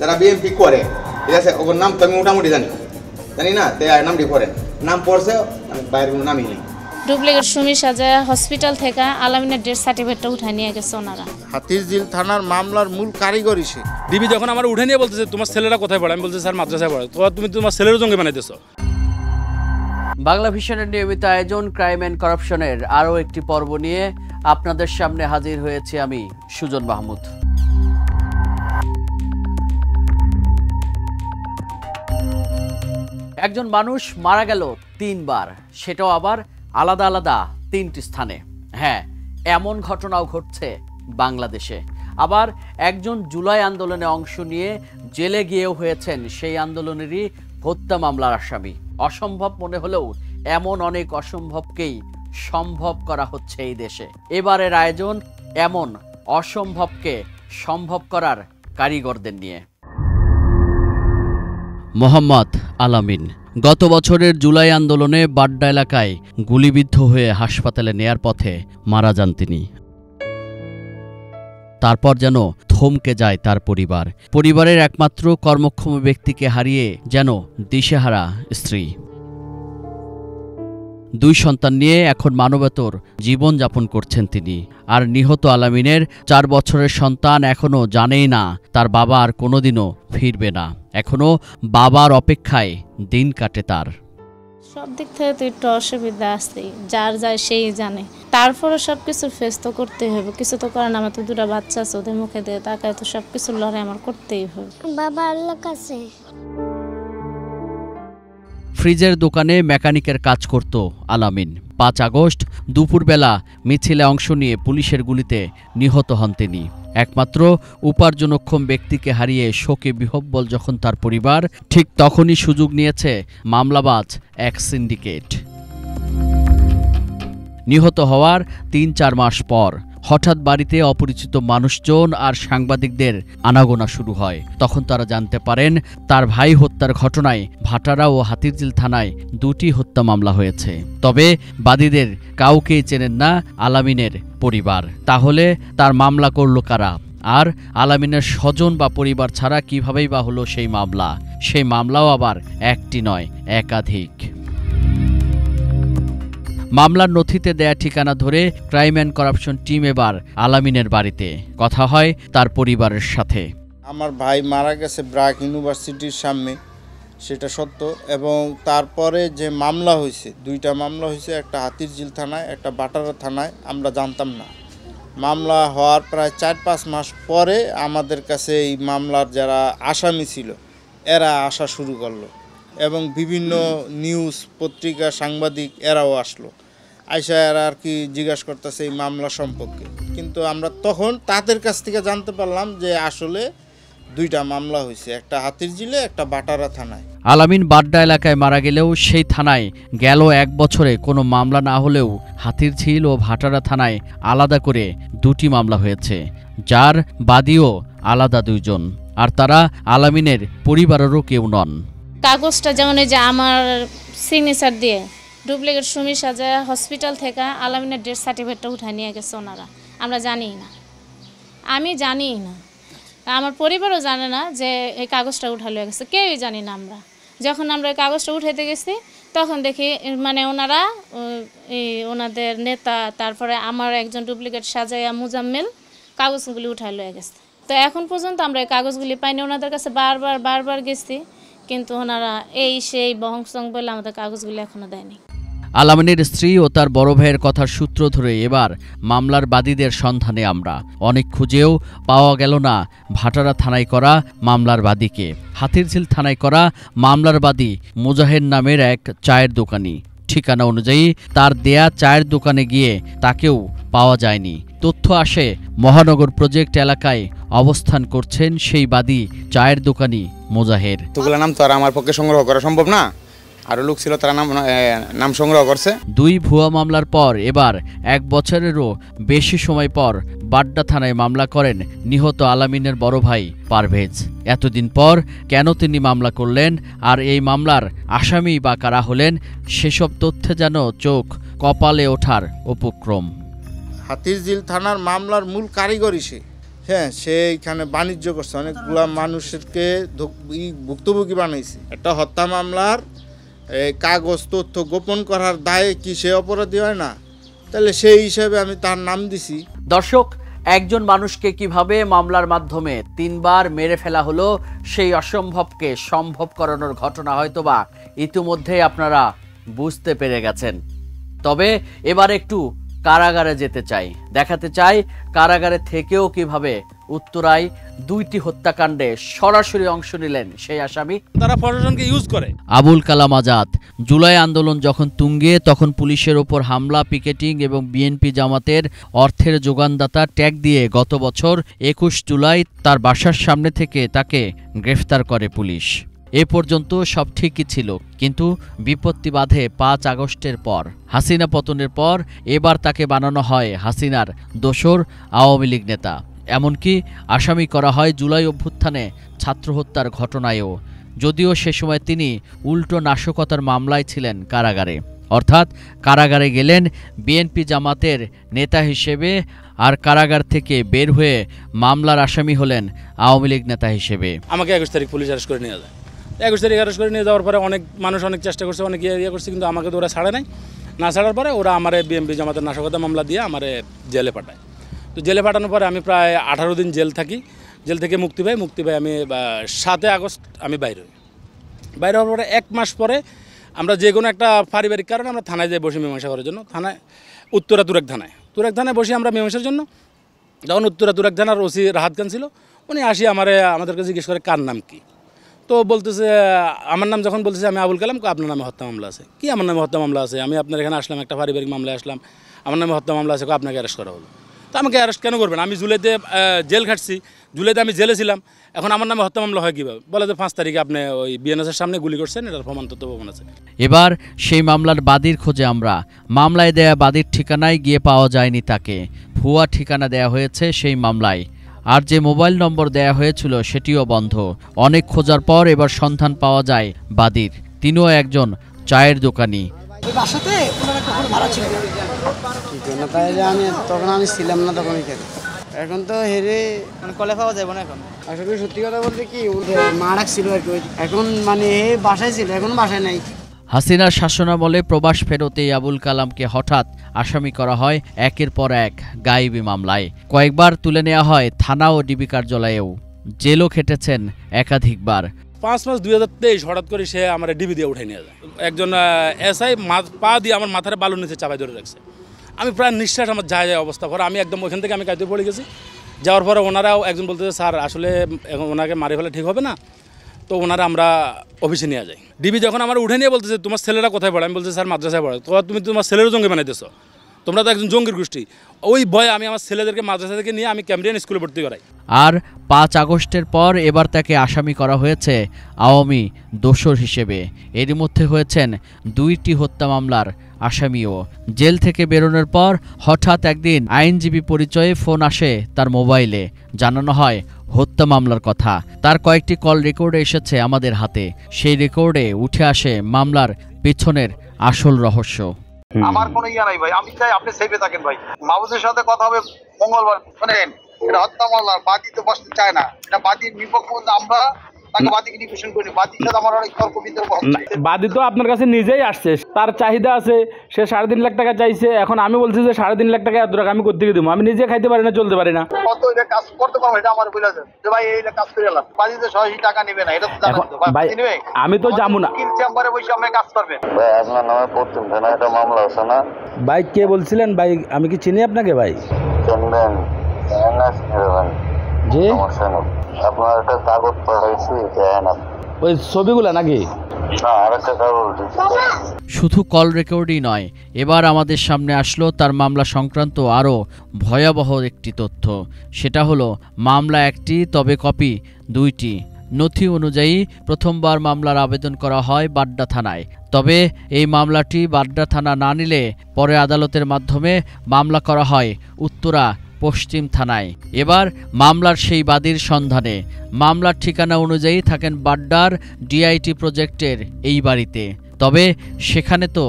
যারা বিএমপি করে, ঠিক আছে, ওর নাম তো আমি মোটামুটি জানি না, তে নামটি করেন, নাম পড়ছে, বাইরের কোনো নামই নেই। ডুপ্লিকেট সুমি সাজায় হসপিটাল থেকে আলামিনের ডেথ সার্টিফিকেটটা উঠায় নিয়ে গেছে ওনারা। হাতিরঝিল থানার মামলার মূল কারিগরি সে। ডিবি যখন আমার উঠে নিয়ে বলতেছে তোমার ছেলেরা কোথায় পড়ে, আমি বলছি স্যার মাদ্রাসায় পড়ে। তো তুমি তোমার ছেলেরও জঙ্গি বানাইতেছো। বাংলা ভিশনের নিয়মিত আয়োজন ক্রাইম অ্যান্ড করাপশনের আরও একটি পর্ব নিয়ে আপনাদের সামনে হাজির হয়েছি আমি সুজন মাহমুদ। একজন মানুষ মারা গেল 3 বার, সেটাও আবার আলাদা আলাদা 3টি স্থানে। হ্যাঁ, এমন ঘটনাও ঘটছে বাংলাদেশে। আবার একজন জুলাই আন্দোলনে অংশ নিয়ে জেলে গিয়েও হয়েছেন সেই আন্দোলনেরই হত্যা মামলার আসামি। অসম্ভব মনে হলেও এমন অনেক অসম্ভবকেই সম্ভব করা হচ্ছে এই দেশে। এবারের আয়োজন এমন অসম্ভবকে সম্ভব করার কারিগরদের নিয়ে। মোহাম্মদ আলামিন গত বছরের জুলাই আন্দোলনে বাড্ডা এলাকায় গুলিবিদ্ধ হয়ে হাসপাতালে নেয়ার পথে মারা যান তিনি। তারপর যেন থমকে যায় তার পরিবারের একমাত্র কর্মক্ষম ব্যক্তিকে হারিয়ে যেন দিশেহারা স্ত্রী। 2 সন্তান নিয়ে এখন মানবেতর জীবনযাপন করছেন তিনি। আর নিহত আলামিনের 4 বছরের সন্তান এখনও জানেই না তার বাবা আর কোনোদিনও ফিরবে না। এখনও বাবার অপেক্ষায় দিন কাটে তার। সব দিক থেকে তো একটু অসুবিধা আছে, যার যায় সেই জানে। তারপরে সবকিছু ফেস তো করতেই হবে, কিছু তো করার না। আমার তো 2টা বাচ্চা আছে, ওদের মুখে দিয়ে তাকায় তো সবকিছু লড়াই আমার করতেই হবে। বাবা আল্লাহ কাছে। ফ্রিজের দোকানে মেকানিকের কাজ করত আলামিন। 5 আগস্ট দুপুরবেলা মিছিলে অংশ নিয়ে পুলিশের গুলিতে নিহত হন তিনি। একমাত্র উপার্জনক্ষম ব্যক্তিকে হারিয়ে শোকে বিহ্বল যখন তার পরিবার, ঠিক তখনই সুযোগ নিয়েছে মামলাবাজ এক সিন্ডিকেট। নিহত হওয়ার 3-4 মাস পর হঠাৎ বাড়িতে অপরিচিত মানুষজন আর সাংবাদিকদের আনাগোনা শুরু হয়। তখন তারা জানতে পারেন তার ভাই হত্যার ঘটনায় ভাটারা ও হাতিরঝিল থানায় 2টি হত্যা মামলা হয়েছে। তবে বাদীদের কাউকেই চেনেন না আলামিনের পরিবার। তাহলে তার মামলা করল কারা? আর আলামিনের স্বজন বা পরিবার ছাড়া কিভাবেই বা হলো সেই মামলা? সেই মামলাও আবার একটি নয়, একাধিক। মামলার নথিতে দেয়া ঠিকানা ধরে ক্রাইম অ্যান্ড করাপশন টিম এবার আলামিনের বাড়িতে। কথা হয় তার পরিবারের সাথে। আমার ভাই মারা গেছে ব্র্যাক ইউনিভার্সিটির সামনে, সেটা সত্য। এবং তারপরে যে মামলা হয়েছে, 2টা মামলা হয়েছে, একটা হাতিরঝিল থানায়, একটা বাটারা থানায়, আমরা জানতাম না। মামলা হওয়ার প্রায় 4-5 মাস পরে আমাদের কাছে এই মামলার যারা আসামি ছিল এরা আসা শুরু করলো, এবং বিভিন্ন নিউজ পত্রিকা সাংবাদিক এরাও আসলো। আইসা এরা আর কি জিজ্ঞাসা করতেছে এই মামলা সম্পর্কে। কিন্তু আমরা তখন তাদের কাছ থেকে জানতে পারলাম যে আসলে 2টা মামলা হয়েছে, একটা হাতিরঝিলে, একটা বাটারা থানায়। আলামিন বাড্ডা এলাকায় মারা গেলেও সেই থানায় গেল 1 বছরে কোনো মামলা না হলেও হাতিরঝিল ও ভাটারা থানায় আলাদা করে 2টি মামলা হয়েছে, যার বাদীও আলাদা 2 জন। আর তারা আলামিনের পরিবারেরও কেউ নন। কাগজটা যেমন এই যে আমার সিগনেচার দিয়ে ডুপ্লিকেট সুমি সাজায় হসপিটাল থেকে আলামিনের ডেথ সার্টিফিকেটটা উঠায় নিয়ে গেছে ওনারা। আমরা জানিই না, আমি জানিই না, আমার পরিবারও জানে না যে এই কাগজটা উঠালো গেছে, কেউই জানি না। যখন আমরা এই কাগজটা উঠাইতে গেছি তখন দেখি মানে ওনারা ওনাদের নেতা, তারপরে আমার একজন ডুপ্লিকেট সাজায়া মুজাম্মেল কাগজগুলি উঠায় লয়ে গেছে। তো এখন পর্যন্ত আমরা এই কাগজগুলি পাইনি। ওনাদের কাছে বারবার গেছি, কিন্তু ওনারা এই সেই বহংসং বলে আমাদের কাগজগুলি এখনো দেয়নি। আলামিনের স্ত্রী ও তার বড় ভাইয়ের কথার সূত্র ধরে এবার মামলার বাদীদের সন্ধানে আমরা অনেক খুঁজেও পাওয়া গেল না ভাটারা থানায় করা মামলার বাদীকে। হাতিরঝিল থানায় করা মামলার বাদী মুজাহের নামের এক চায়ের দোকানি। ঠিকানা অনুযায়ী তার দেয়া চায়ের দোকানে গিয়ে তাকেও পাওয়া যায়নি। তথ্য আসে মহানগর প্রজেক্ট এলাকায় অবস্থান করছেন সেই বাদী চায়ের দোকানি মুজাহের। তোগুলো নাম তো আর আমার পক্ষে সংগ্রহ করা সম্ভব না, আরও লোক ছিল তারা নাম সংগ্রহ করছে। 2 ভুয়া মামলার পর এবার 1 বছরেরও বেশি সময় পর বাড্ডা থানায় মামলা করেন নিহত আলামিনের বড় ভাই পারভেজ। এতদিন পর কেন তিনি মামলা করলেন আর এই মামলার আসামি বা কারা হলেন, সেসব তথ্যে যেন চোখ কপালে ওঠার উপক্রম। হাতিরঝিল থানার মামলার মূল কারিগরি সে। হ্যাঁ, সেইখানে বাণিজ্য করছে, অনেকগুলা মানুষকে ভুক্তভোগী বানাইছে। একটা হত্যা মামলার কাগজ তথ্য গোপন করার দায়ে কি সে অপরাধী হয় না? তাহলে সেই হিসাবে আমি তার নাম দিছি। দর্শক, একজন মানুষকে কিভাবে মামলার মাধ্যমে 3 বার মেরে ফেলা হলো, সেই অসম্ভবকে সম্ভব করানোর ঘটনা হয়তোবা ইতিমধ্যেই আপনারা বুঝতে পেরে গেছেন। তবে এবার একটু কারাগারে যেতে চাই, দেখাতে চাই কারাগারে থেকেও কিভাবে উত্তরায় 2টি হত্যাকাণ্ডে সরাসরি অংশ নিলেন সেই আসামি। তারা প্রশাসনকে ইউজ করে। আবুল কালাম আজাদ। জুলাই আন্দোলন যখন তুঙ্গে, তখন পুলিশের ওপর হামলা, পিকেটিং এবং বিএনপি জামাতের অর্থের যোগানদাতা ট্যাগ দিয়ে গত বছর 21 জুলাই তার বাসার সামনে থেকে তাকে গ্রেফতার করে পুলিশ। এ পর্যন্ত সব ঠিকই ছিল, কিন্তু বিপত্তি বাধে 5 আগস্টের পর। হাসিনা পতনের পর এবার তাকে বানানো হয় হাসিনার দোসর আওয়ামী লীগ নেতা। এমনকি আসামি করা হয় জুলাই অভ্যুত্থানে ছাত্র হত্যার ঘটনায়ও, যদিও সে সময় তিনি উল্টো নাশকতার মামলায় ছিলেন কারাগারে। অর্থাৎ কারাগারে গেলেন বিএনপি জামাতের নেতা হিসেবে, আর কারাগার থেকে বের হয়ে মামলার আসামি হলেন আওয়ামী লীগ নেতা হিসেবে। আমাকে 21 তারিখ পুলিশ অ্যারেস্ট করে নিয়ে যায়। 21 তারিখ অ্যারেস্ট করে নিয়ে যাওয়ার পরে অনেক মানুষ অনেক চেষ্টা করছে, অনেক ইয়ে করছে, কিন্তু আমাকে তো ওরা ছাড়ে নাই। না ছাড়ার পরে ওরা আমার বিএনপি জামাতের নাশকতা মামলা দিয়ে আমার জেলে পাঠায়। তো জেলে পাঠানোর পরে আমি প্রায় 18 দিন জেল থাকি। জেল থেকে মুক্তি পাই আমি 7 আগস্ট আমি বাইরে হই। বাইরে হওয়ার পরে 1 মাস পরে আমরা যে কোনো একটা পারিবারিক কারণে আমরা থানায় যাই বসে মীমাংসা করার জন্য। থানায় উত্তরা তুরাক থানায় বসে আমরা মীমাংসার জন্য। যখন উত্তরা তুরাক থানার ওসি রাহাত খান ছিল, উনি আসি আমাদেরকে জিজ্ঞেস করে কার নাম কি। তো বলতেছে আমার নাম, যখন বলতেছে আমি আবুল কালাম, আপনার নামে হত্যা মামলা আছে। কি আমার নামে হত্যা মামলা আছে? আমি আপনার এখানে আসলাম, একটা পারিবারিক মামলায় আসলাম, আমার নামে হত্যা মামলা আছে, আপনাকে অ্যারেস্ট করা হলো। তো আমাকে অ্যারেস্ট কেন করবেন? আমি জুলাইতে জেল খাটছি, জুলাইতে আমি জেলে ছিলাম, এখন আমার নামে হত্যা মামলা হয় কীভাবে? বলে যে 5 তারিখে আপনি ওই বিএনএসের সামনে গুলি করছেন, এটার প্রমাণ তথ্য প্রমাণ আছে। এবার সেই মামলার বাদীর খোঁজে আমরা। মামলায় দেয়া বাদীর ঠিকানায় গিয়ে পাওয়া যায়নি তাকে, ভুয়া ঠিকানা দেয়া হয়েছে সেই মামলায়। আর যে মোবাইল নম্বর দেয়া হয়েছিল সেটিও বন্ধ। অনেক খোঁজার পর এবার সন্ধান পাওয়া যায় বাদীর। তিনিও একজন চায়ের দোকানি। বাসাতে ভাড়া ছিল তখন আমি ছিলাম না, তখন এখন তো হেরে কলে পাওয়া যাবে না। এখন আসলে সত্যি কথা বলতে কি মা রাখছিল আর কি, এখন মানে বাসায় ছিল, এখন বাসায় নাই। হাসিনার শাসনামলে প্রবাস ফেরত এই আবুল কালামকে হঠাৎ আসামি করা হয় একের পর এক গায়েবী মামলায়। কয়েকবার তুলে নেওয়া হয় থানা ও ডিবি কার্যালয়েও। জেলও খেটেছেন একাধিকবার। 5 মাস 2023 হঠাৎ করে সে আমার ডিবি দিয়ে উঠে নিয়ে যায়। একজন এসআই পা দিয়ে আমার মাথার বালুর নিচে চাপাই ধরে রাখছে। আমি প্রায় নিঃশ্বাস আমার যায় অবস্থা পরে আমি একদম ওইখান থেকে আমি কাইতে পড়ে গেছি। যাওয়ার পরে ওনারাও একজন বলতেছে স্যার আসলে এখন ওনাকে মারি ফেলে ঠিক হবে না, তো ওনারা আমরা অফিসে নিয়ে যাই। ডিবি যখন আমার উঠে নিয়ে বলতেছে তোমার ছেলেরা কোথায় পড়ে? আমি বলছি স্যার মাদ্রাসায় পড়ে। তো তুমি তোমার ছেলেরও জঙ্গি বানাইতেছো, তোমরা তো একজন জঙ্গির গোষ্ঠী। ওই ভয়ে আমি আমার ছেলেদেরকে মাদ্রাসা থেকে নিয়ে আমি ক্যামব্রিয়ান স্কুলে ভর্তি করাই। আর 5 আগস্টের পর এবার তাকে আসামি করা হয়েছে আওয়ামী দোসর হিসেবে। এরই মধ্যে হয়েছেন 2টি হত্যা মামলার আসামিও। জেল থেকে বেরোনোর পর হঠাৎ একদিন আইনজীবী পরিচয়ে ফোন আসে তার মোবাইলে, জানানো হয় হত্যা মামলার কথা। তার কয়েকটি কল রেকর্ডে এসেছে আমাদের হাতে। সেই রেকর্ডে উঠে আসে মামলার পেছনের আসল রহস্য। আমার কোনো ইয়া নাই ভাই, আমি চাই আপনি সেফে থাকেন ভাই। মাহবুবের সাথে কথা হবে মঙ্গলবার। শোনেন, এটা হত্যা মামলা, বাদী তো বসতে চায় না, এটা বাদীর বিপক্ষ। আমরা তাকে বাদীকে ডিভিশন করি, বাদীর সাথে আমার অনেক তর্ক বিতর্ক হচ্ছে। বাদী তো আপনার কাছে নিজেই আসছে, তার চাহিদা আছে, সে 3.5 লাখ টাকা চাইছে। এখন আমি বলছি যে 3.5 লাখ টাকা এত টাকা আমি কোথেকে দিব? আমি নিজে খাইতে পারি না, চলতে পারি না। কত এটা কাজ করতে পারবো এটা আমার বলে দেন যে ভাই এই কাজ করে এলাম। বাদী তো সরাসরি টাকা নেবে না, এটা তো জানেন তো ভাই। আমি তো যাবো না, উকিল চেম্বারে বসে আপনি কাজ করবেন। ভাই আপনার নামে প্রথম থানা একটা মামলা আছে না ভাই? কে বলছিলেন ভাই? আমি কি চিনি আপনাকে ভাই? চিনবেন না? চিনবেন জি, সমস্যা নেই। আপনার একটা কাগজ পাঠাইছি, দেখেন আপনি। ওই ছবিগুলা নাকি? না, আরেকটা কাগজ দিচ্ছি। শুধু কল রেকর্ডই নয়, এবার আমাদের সামনে আসলো তার মামলা সংক্রান্ত আরও ভয়াবহ একটি তথ্য। সেটা হলো মামলা একটি, তবে কপি 2টি। নথি অনুযায়ী প্রথমবার মামলার আবেদন করা হয় বাড্ডা থানায়। তবে এই মামলাটি বাড্ডা থানা না নিলে পরে আদালতের মাধ্যমে মামলা করা হয় উত্তরা পশ্চিম থানায়। এবার মামলার সেই বাদীর সন্ধানে। মামলার ঠিকানা অনুযায়ী থাকেন বাড্ডার ডিআইটি প্রজেক্টের এই বাড়িতে। তবে সেখানে তো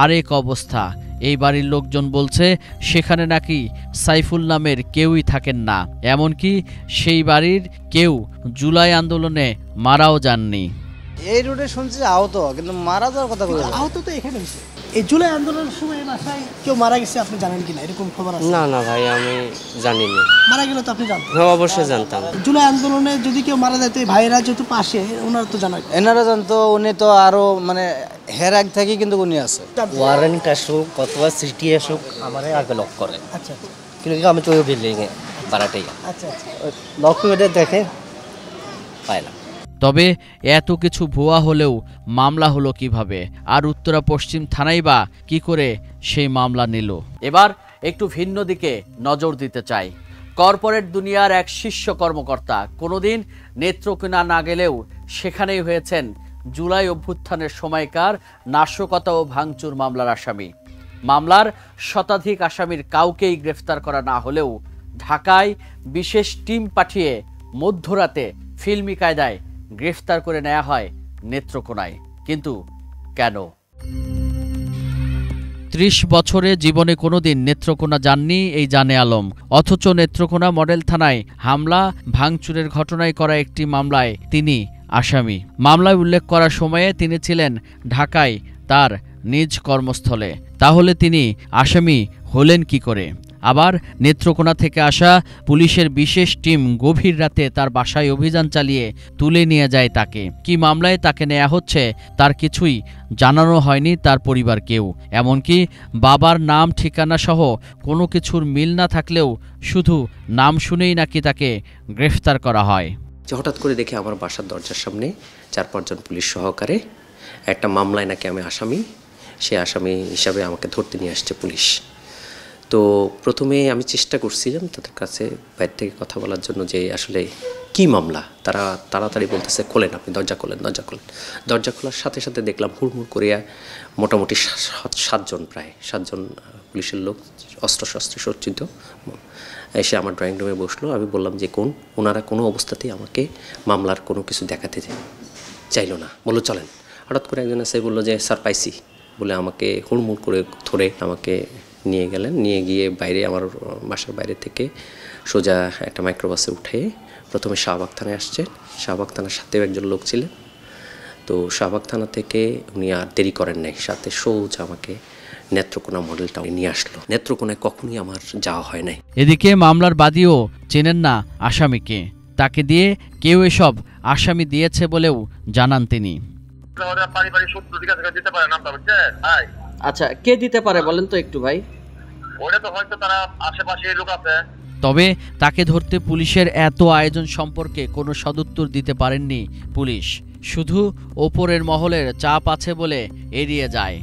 আরেক অবস্থা। এই বাড়ির লোকজন বলছে সেখানে নাকি সাইফুল নামের কেউই থাকেন না, এমনকি সেই বাড়ির কেউ জুলাই আন্দোলনে মারাও যাননি। এই রোডে শুনছি আহত, কিন্তু মারা যাওয়ার কথা বলে আহত তো এখানে হয়েছে। এই জুলাই আন্দোলনের সময় বাসায় কেউ মারা গেছে আপনি জানেন কিনা, এরকম খবর আছে? না না ভাই, আমি জানি না। মারা গেলে তো আপনি জানতেন? হ্যাঁ, অবশ্যই জানতাম। জুলাই আন্দোলনে যদি কেউ মারা যায় তো এই ভাইয়েরা যেহেতু পাশে, ওনারা তো জানায়। এনারা জানতো, উনি তো আরো মানে হের আগ থেকে কিন্তু উনি আছে। ওয়ারেন্ট আসুক অথবা সিটি আসুক আমার আগে লক করে। আচ্ছা কিন্তু আমি তো ওই বিল্ডিংয়ে ভাড়াটাই আচ্ছা আচ্ছা লক করে দেখে পাই না। তবে এত কিছু ভুয়া হলেও মামলা হলো কিভাবে, আর উত্তরা পশ্চিম থানাই বা কি করে সেই মামলা নিল? এবার একটু ভিন্ন দিকে নজর দিতে চাই। কর্পোরেট দুনিয়ার এক শীর্ষ কর্মকর্তা কোনোদিন নেত্রকোনা না গেলেও সেখানেই হয়েছেন জুলাই অভ্যুত্থানের সময়কার নাশকতা ও ভাঙচুর মামলার আসামি। মামলার শতাধিক আসামির কাউকেই গ্রেফতার করা না হলেও ঢাকায় বিশেষ টিম পাঠিয়ে মধ্যরাতে ফিল্মি কায়দায় গ্রেফতার করে নেওয়া হয় নেত্রকোনায়। কিন্তু কেন? ৩০ বছরে জীবনে কোনোদিন নেত্রকোনা যাননি এই জানে আলম, অথচ নেত্রকোনা মডেল থানায় হামলা ভাঙচুরের ঘটনায় করা একটি মামলায় তিনি আসামি। মামলায় উল্লেখ করার সময়ে তিনি ছিলেন ঢাকায় তার নিজ কর্মস্থলে। তাহলে তিনি আসামি হলেন কি করে? আবার নেত্রকোনা থেকে আসা পুলিশের বিশেষ টিম গভীর রাতে তার বাসায় অভিযান চালিয়ে তুলে নিয়ে যায় তাকে। কি মামলায় তাকে নেওয়া হচ্ছে তার কিছুই জানানো হয়নি তার পরিবার কেউ। এমনকি বাবার নাম ঠিকানা সহ কোনো কিছুর মিল না থাকলেও শুধু নাম শুনেই নাকি তাকে গ্রেফতার করা হয়। হঠাৎ করে দেখে আমার বাসার দরজার সামনে 4-5 জন পুলিশ সহকারে একটা মামলায় নাকি আমি আসামি, সে আসামি হিসাবে আমাকে ধরতে নিয়ে আসছে পুলিশ। তো প্রথমে আমি চেষ্টা করছিলাম তাদের কাছে বাইরে থেকে কথা বলার জন্য যে আসলে কি মামলা। তারা তাড়াতাড়ি বলতেছে খোলেন, আপনি দরজা খোলেন, দরজা খোলেন। দরজা খোলার সাথে সাথে দেখলাম হুড়মুড় করিয়া মোটামুটি 7 জন পুলিশের লোক অস্ত্র সজ্জিত এসে আমার ড্রয়িং রুমে বসলো। আমি বললাম যে কোন? ওনারা কোনো অবস্থাতেই আমাকে মামলার কোনো কিছু দেখাতে চাইলো না, বললো চলেন। হঠাৎ করে একজন এসে বললো যে স্যার পাইছি বলে আমাকে হুড়মুড় করে ধরে আমাকে নিয়ে গেলেন। নিয়ে গিয়ে বাইরে আমার বাসার বাইরে থেকে সোজা একটা মাইক্রোবাসে উঠে প্রথমে শাহবাগ থানায় আসছেন। শাহবাগ থানার সাথেও একজন লোক ছিলেন। তো শাহবাগ থানা থেকে উনি আর দেরি করেন নাই, সাথে সোজা আমাকে নেত্রকোনা মডেল টাউনে নিয়ে আসলো। নেত্রকোনায় কখনোই আমার যাওয়া হয় নাই। এদিকে মামলার বাদীও চেনেন না আসামিকে, তাকে দিয়ে কেউ এসব আসামি দিয়েছে বলেও জানান তিনি। আচ্ছা, কে দিতে পারে বলেন তো একটু ভাই? তবে তাকে ধরতে পুলিশের এত আয়োজন সম্পর্কে কোনো সদুত্তর দিতে পারেননি পুলিশ, শুধু ওপরের মহলের চাপ আছে বলে এড়িয়ে যায়।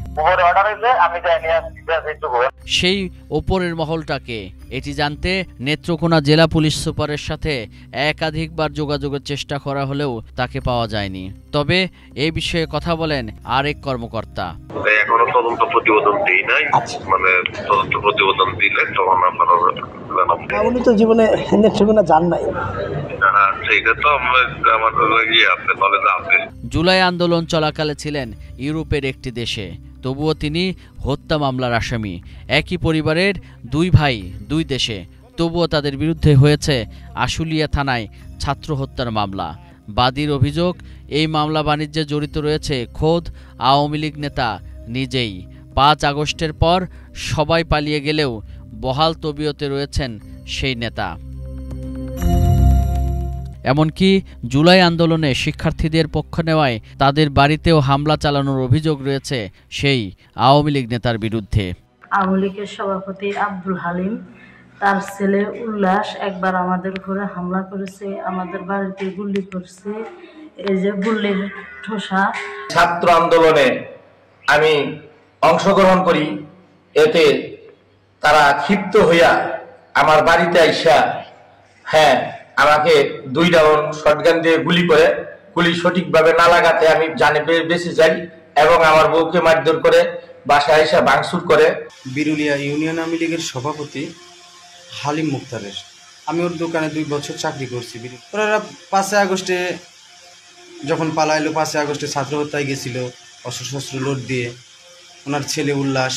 সেই ওপরের মহলটাকে এটি জানতে নেত্রকোনা জেলা পুলিশ সুপারের সাথে একাধিকবার যোগাযোগের চেষ্টা করা হলেও তাকে পাওয়া যায়নি। তবে এই বিষয়ে কথা বলেন আরেক কর্মকর্তা। এখনো তদন্ত প্রতিবেদন দিই নাই, মানে তদন্ত প্রতিবেদন দিলে তখন আপনারা জানাবো। উনি তো জীবনে নেত্রকোনা যান নাই। জুলাই আন্দোলন চলাকালে ছিলেন ইউরোপের একটি দেশে, তবুও তিনি হত্যা মামলার আসামি। একই পরিবারের 2 ভাই 2 দেশে, তবুও তাদের বিরুদ্ধে হয়েছে আশুলিয়া থানায় ছাত্র হত্যার মামলা। বাদীর অভিযোগ, এই মামলা বাণিজ্যে জড়িত রয়েছে খোদ আওয়ামী লীগ নেতা নিজেই। 5 আগস্টের পর সবাই পালিয়ে গেলেও বহাল তবিয়তে রয়েছেন সেই নেতা। এমনকি জুলাই আন্দোলনে শিক্ষার্থীদের পক্ষ নেওয়ায় তাদের বাড়িতেও হামলা চালানোর অভিযোগ রয়েছে সেই আওয়ামী লীগ নেতার বিরুদ্ধে। আওয়ামী লীগের সভাপতি আব্দুল হালিম, তার ছেলে উল্লাস একবার আমাদের ঘরে হামলা করেছে, আমাদের বাড়িতে গুলি করছে। এই যে গুলির ঠোসা। ছাত্র আন্দোলনে আমি অংশগ্রহণ করি, এতে তারা ক্ষিপ্ত হইয়া আমার বাড়িতে আইসা আমাকে 2 রাউন্ড শটগান দিয়ে গুলি করে, গুলি সঠিকভাবে না লাগাতে আমি জানে বেঁচে যাই এবং আমার বউকে মারধর করে বাসায় আইসা ভাঙচুর করে। বিরুলিয়া ইউনিয়ন আওয়ামী লীগের সভাপতি হালিম মুক্তারের, আমি ওর দোকানে 2 বছর চাকরি করছি। ওরা 5 আগস্টে যখন পালাইলো, 5 আগস্টে ছাত্র হত্যায় গেছিল অস্ত্র লোড দিয়ে। ওনার ছেলে উল্লাস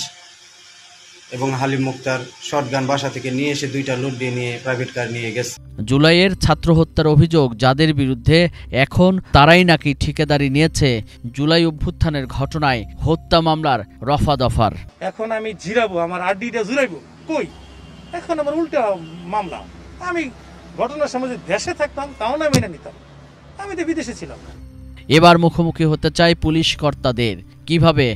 এবং হালিম মুক্তার শটগান বাসা থেকে নিয়ে এসে 2টা লোড দিয়ে নিয়ে প্রাইভেট কার নিয়ে গেছে। জুলাইয়ের ছাত্র হত্যার অভিযোগ যাদের বিরুদ্ধে, এখন তারাই নাকি ঠিকাদারি নিয়েছে জুলাই অভ্যুত্থানের ঘটনায় হত্যা মামলার রফা দফার। এখন আমি জিরাবো, আমার আড্ডিটা জুড়াইবো কই? এখন আমার উল্টা মামলা। আমি ঘটনার সময় দেশে থাকতাম তাও না মেনে নিতাম, আমি তো বিদেশে ছিলাম। এবার মুখোমুখি হতে চাই পুলিশ কর্তাদের। কিভাবে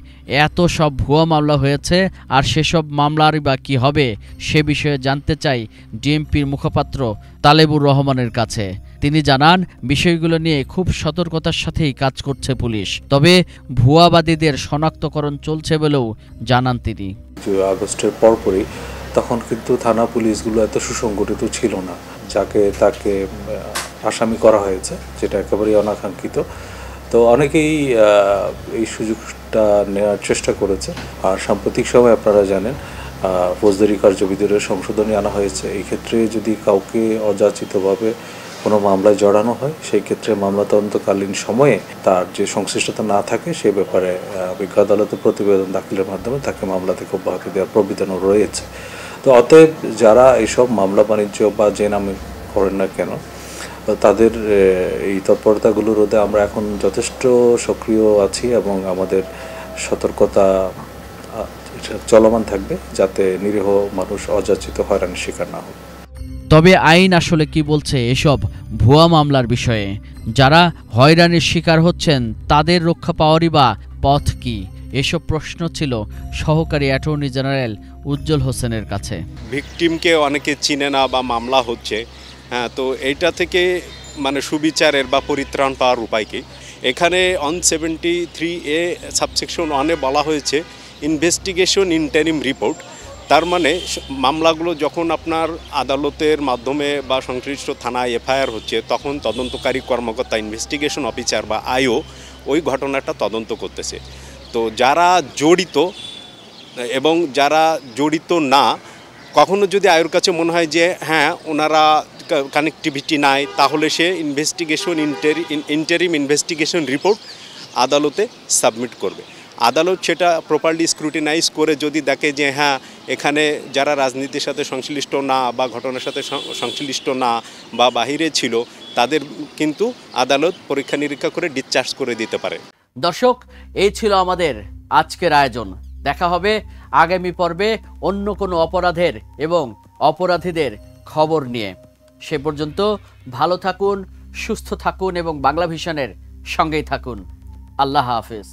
এত সব ভুয়া মামলা হয়েছে আর সেসব মামলার বা কি হবে সে বিষয়ে জানতে চাই ডিএমপির মুখপাত্র তালেবুর রহমানের কাছে। তিনি জানান, বিষয়গুলো নিয়ে খুব সতর্কতার সাথেই কাজ করছে পুলিশ, তবে ভুয়াবাদীদের শনাক্তকরণ চলছে বলেও জানান তিনি। আগস্টের পরপরই তখন কিন্তু থানা পুলিশগুলো এত সুসংগঠিত ছিল না, যাকে তাকে আসামি করা হয়েছে, যেটা একেবারেই অনাকাঙ্ক্ষিত। তো অনেকেই এই সুযোগটা নেওয়ার চেষ্টা করেছে। আর সাম্প্রতিক সময় আপনারা জানেন ফৌজদারি কার্যবিধির সংশোধনী আনা হয়েছে। এই ক্ষেত্রে যদি কাউকে অযাচিতভাবে কোনো মামলায় জড়ানো হয়, সেই ক্ষেত্রে মামলা তদন্তকালীন সময়ে তার যে সংশ্লিষ্টতা না থাকে সে ব্যাপারে বিজ্ঞ আদালতে প্রতিবেদন দাখিলের মাধ্যমে তাকে মামলা থেকে অব্যাহতি দেওয়ার প্রবিধানও রয়েছে। তো অতএব যারা এইসব মামলা বাণিজ্য বা যে নামে করেন না কেন, তাদের এই তৎপরতাগুলো রোধে আমরা এখন যথেষ্ট সক্রিয় আছি এবং আমাদের সতর্কতা চলমান থাকবে, যাতে নিরীহ মানুষ অযাচিত হয়রানির শিকার না হয়। তবে আইন আসলে কি বলছে এসব ভুয়া মামলার বিষয়ে? যারা হয়রানির শিকার হচ্ছেন তাদের রক্ষা পাওয়ারই বা পথ কি? এসব প্রশ্ন ছিল সহকারী অ্যাটর্নি জেনারেল উজ্জ্বল হোসেনের কাছে। ভিকটিমকে অনেকে চিনে না বা মামলা হচ্ছে, হ্যাঁ, তো এইটা থেকে মানে সুবিচারের বা পরিত্রাণ পাওয়ার উপায় কি? এখানে 173A সাবসেকশন 1-এ বলা হয়েছে ইনভেস্টিগেশন ইন্টারিম রিপোর্ট। তার মানে মামলাগুলো যখন আপনার আদালতের মাধ্যমে বা সংশ্লিষ্ট থানায় এফআইআর হচ্ছে, তখন তদন্তকারী কর্মকর্তা ইনভেস্টিগেশন অফিসার বা আইও ওই ঘটনাটা তদন্ত করতেছে। তো যারা জড়িত এবং যারা জড়িত না, কখনো যদি আয়োর কাছে মনে হয় যে হ্যাঁ ওনারা কানেক্টিভিটি নাই, তাহলে সে ইন্টারিম ইনভেস্টিগেশন রিপোর্ট আদালতে সাবমিট করবে। আদালত সেটা প্রপারলি স্ক্রুটিনাইজ করে যদি দেখে যে হ্যাঁ এখানে যারা রাজনীতির সাথে সংশ্লিষ্ট না বা ঘটনার সাথে সংশ্লিষ্ট না বা বাহিরে ছিল, তাদের কিন্তু আদালত পরীক্ষা নিরীক্ষা করে ডিসচার্জ করে দিতে পারে। দর্শক, এই ছিল আমাদের আজকের আয়োজন। দেখা হবে আগামী পর্বে অন্য কোনো অপরাধের এবং অপরাধীদের খবর নিয়ে। সে পর্যন্ত ভালো থাকুন, সুস্থ থাকুন এবং বাংলা ভিশনের সঙ্গেই থাকুন। আল্লাহ হাফেজ।